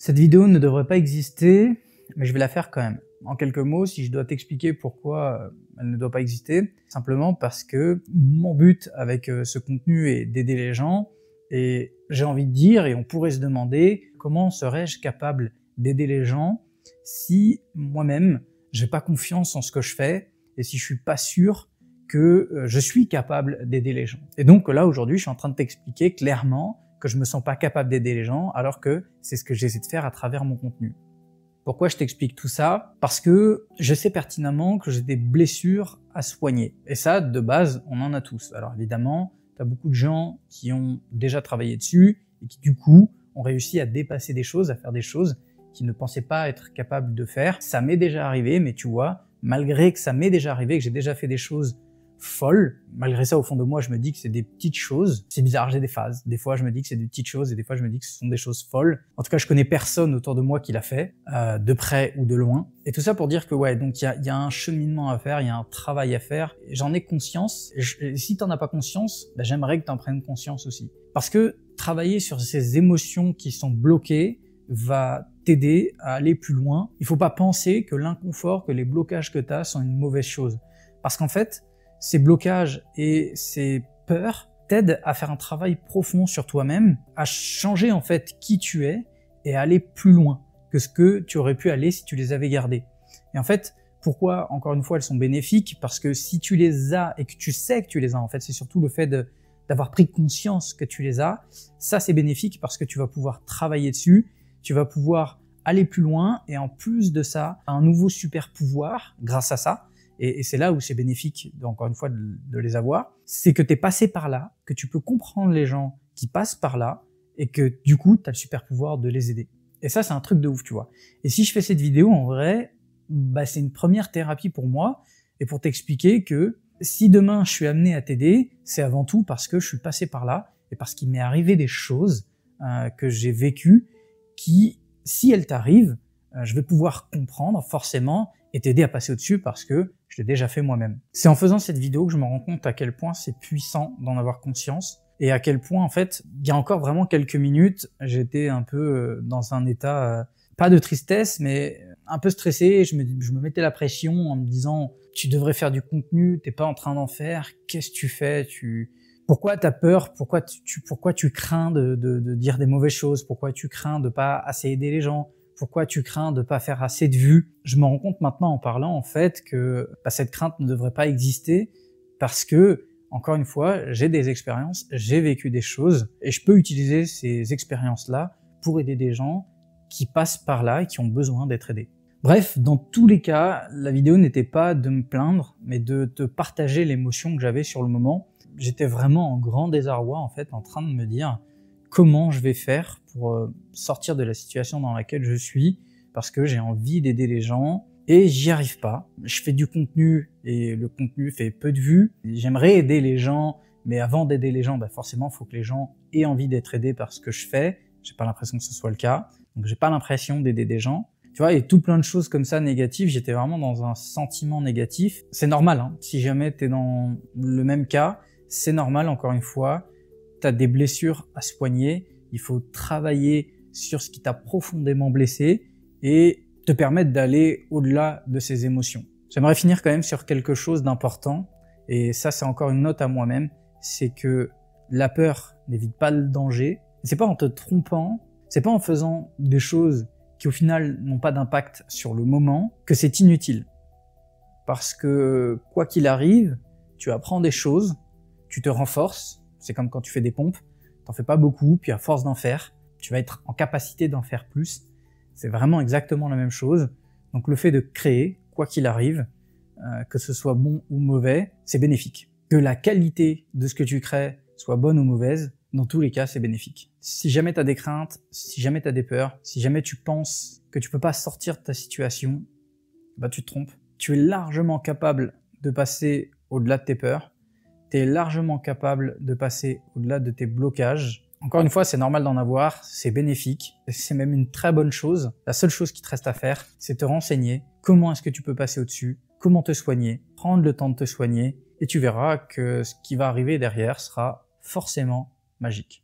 Cette vidéo ne devrait pas exister, mais je vais la faire quand même. En quelques mots, si je dois t'expliquer pourquoi elle ne doit pas exister, simplement parce que mon but avec ce contenu est d'aider les gens, et j'ai envie de dire, et on pourrait se demander, comment serais-je capable d'aider les gens si moi-même, j'ai pas confiance en ce que je fais, et si je suis pas sûr que je suis capable d'aider les gens. Et donc là, aujourd'hui, je suis en train de t'expliquer clairement que je me sens pas capable d'aider les gens, alors que c'est ce que j'essaie de faire à travers mon contenu. Pourquoi je t'explique tout ça? Parce que je sais pertinemment que j'ai des blessures à soigner. Et ça, de base, on en a tous. Alors évidemment, tu as beaucoup de gens qui ont déjà travaillé dessus et qui du coup ont réussi à dépasser des choses, à faire des choses qu'ils ne pensaient pas être capables de faire. Ça m'est déjà arrivé, mais tu vois, malgré que ça m'est déjà arrivé, que j'ai déjà fait des choses folles, malgré ça, au fond de moi, je me dis que c'est des petites choses. C'est bizarre, j'ai des phases. Des fois, je me dis que c'est des petites choses et des fois, je me dis que ce sont des choses folles. En tout cas, je connais personne autour de moi qui l'a fait, de près ou de loin. Et tout ça pour dire que ouais, donc il y a un cheminement à faire, il y a un travail à faire. J'en ai conscience. Et si t'en as pas conscience, bah, j'aimerais que t'en prennes conscience aussi. Parce que travailler sur ces émotions qui sont bloquées va t'aider à aller plus loin. Il faut pas penser que l'inconfort, que les blocages que t'as sont une mauvaise chose. Parce qu'en fait, ces blocages et ces peurs t'aident à faire un travail profond sur toi-même, à changer en fait qui tu es et à aller plus loin que ce que tu aurais pu aller si tu les avais gardés. Et en fait, pourquoi, encore une fois, elles sont bénéfiques? Parce que si tu les as et que tu sais que tu les as, en fait, c'est surtout le fait d'avoir pris conscience que tu les as, ça c'est bénéfique parce que tu vas pouvoir travailler dessus, tu vas pouvoir aller plus loin et en plus de ça, un nouveau super pouvoir grâce à ça. Et c'est là où c'est bénéfique, encore une fois, de les avoir. C'est que tu es passé par là, que tu peux comprendre les gens qui passent par là, et que du coup, tu as le super pouvoir de les aider. Et ça, c'est un truc de ouf, tu vois. Et si je fais cette vidéo, en vrai, bah, c'est une première thérapie pour moi, et pour t'expliquer que si demain je suis amené à t'aider, c'est avant tout parce que je suis passé par là, et parce qu'il m'est arrivé des choses que j'ai vécues, qui, si elles t'arrivent, je vais pouvoir comprendre forcément et t'aider à passer au-dessus parce que je l'ai déjà fait moi-même. C'est en faisant cette vidéo que je me rends compte à quel point c'est puissant d'en avoir conscience et à quel point, en fait, il y a encore vraiment quelques minutes, j'étais un peu dans un état, pas de tristesse, mais un peu stressé. Je me mettais la pression en me disant « Tu devrais faire du contenu, t'es pas en train d'en faire, qu'est-ce que tu fais ? Pourquoi t'as peur ? Pourquoi tu crains de dire des mauvaises choses ? Pourquoi tu crains de pas assez aider les gens ? Pourquoi tu crains de pas faire assez de vues ?» Je me rends compte maintenant en parlant en fait que cette crainte ne devrait pas exister parce que, encore une fois, j'ai des expériences, j'ai vécu des choses et je peux utiliser ces expériences-là pour aider des gens qui passent par là et qui ont besoin d'être aidés. Bref, dans tous les cas, la vidéo n'était pas de me plaindre, mais de te partager l'émotion que j'avais sur le moment. J'étais vraiment en grand désarroi en fait, en train de me dire comment je vais faire pour sortir de la situation dans laquelle je suis, parce que j'ai envie d'aider les gens et j'y arrive pas. Je fais du contenu et le contenu fait peu de vues. J'aimerais aider les gens, mais avant d'aider les gens, bah forcément, il faut que les gens aient envie d'être aidés par ce que je fais. J'ai pas l'impression que ce soit le cas, donc j'ai pas l'impression d'aider des gens. Tu vois, et tout plein de choses comme ça négatives, j'étais vraiment dans un sentiment négatif. C'est normal, hein. Si jamais t'es dans le même cas, c'est normal, encore une fois. T'as des blessures à soigner, il faut travailler sur ce qui t'a profondément blessé et te permettre d'aller au-delà de ces émotions. J'aimerais finir quand même sur quelque chose d'important, et ça c'est encore une note à moi-même, c'est que la peur n'évite pas le danger. C'est pas en te trompant, c'est pas en faisant des choses qui au final n'ont pas d'impact sur le moment que c'est inutile. Parce que quoi qu'il arrive, tu apprends des choses, tu te renforces. C'est comme quand tu fais des pompes, t'en fais pas beaucoup, puis à force d'en faire, tu vas être en capacité d'en faire plus. C'est vraiment exactement la même chose. Donc le fait de créer, quoi qu'il arrive, que ce soit bon ou mauvais, c'est bénéfique. Que la qualité de ce que tu crées soit bonne ou mauvaise, dans tous les cas, c'est bénéfique. Si jamais tu as des craintes, si jamais tu as des peurs, si jamais tu penses que tu peux pas sortir de ta situation, bah tu te trompes. Tu es largement capable de passer au-delà de tes peurs. Tu es largement capable de passer au-delà de tes blocages. Encore une fois, c'est normal d'en avoir, c'est bénéfique, c'est même une très bonne chose. La seule chose qui te reste à faire, c'est te renseigner. Comment est-ce que tu peux passer au-dessus? Comment te soigner? Prendre le temps de te soigner et tu verras que ce qui va arriver derrière sera forcément magique.